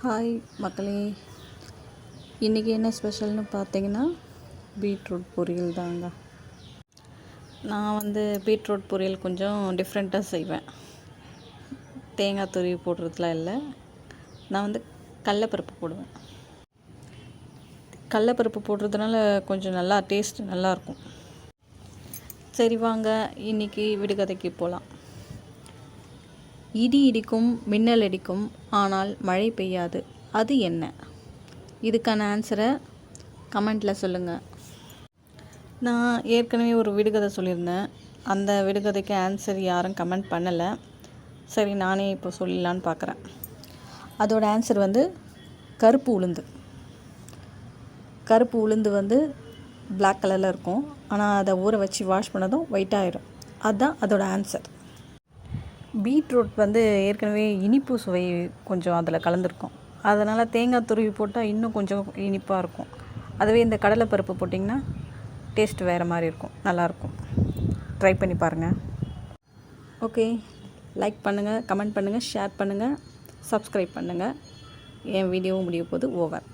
Hi மக்களே, இன்றைக்கி என்ன ஸ்பெஷல்னு பார்த்தீங்கன்னா பீட்ரூட் பொரியல் தாங்க. நான் பீட்ரூட் பொரியல் கொஞ்சம் டிஃப்ரெண்ட்டாக செய்வேன். தேங்காய் துருவி போடுறதுலாம் இல்லை. நான் கடலப்பருப்பு போடுவேன். கடலப்பருப்பு போடுறதுனால கொஞ்சம் நல்லா டேஸ்ட் நல்லாயிருக்கும். சரி வாங்க, இன்றைக்கி விடுகதைக்கு போகலாம். இடி இடிக்கும், மின்னல் அடிக்கும், ஆனால் மழை பெய்யாது, அது என்ன? இதுக்கான ஆன்சரை கமெண்ட்டில் சொல்லுங்கள். நான் ஏற்கனவே ஒரு விடுகதை சொல்லியிருந்தேன். அந்த விடுகதைக்கு ஆன்சர் யாரும் கமெண்ட் பண்ணலை. சரி, நானே இப்போ சொல்லலான்னு பார்க்குறேன். அதோட ஆன்சர் கருப்பு உளுந்து. கருப்பு உளுந்து பிளாக் கலரில் இருக்கும். ஆனால் அதை ஊற வச்சு வாஷ் பண்ணதும் ஒயிட் ஆகிடும். அதுதான் அதோட ஆன்சர். பீட்ரூட் ஏற்கனவே இனிப்பு சுவை கொஞ்சம் அதில் கலந்துருக்கும். அதனால் தேங்காய் துருவி போட்டால் இன்னும் கொஞ்சம் இனிப்பாக இருக்கும். அதுவே இந்த கடலைப்பருப்பு போட்டிங்கன்னா டேஸ்ட் வேறு மாதிரி இருக்கும், நல்லாயிருக்கும். ட்ரை பண்ணி பாருங்கள். ஓகே, லைக் பண்ணுங்கள், கமெண்ட் பண்ணுங்கள், ஷேர் பண்ணுங்கள், சப்ஸ்கிரைப் பண்ணுங்கள். என் வீடியோவும் முடிய போது ஓவர்.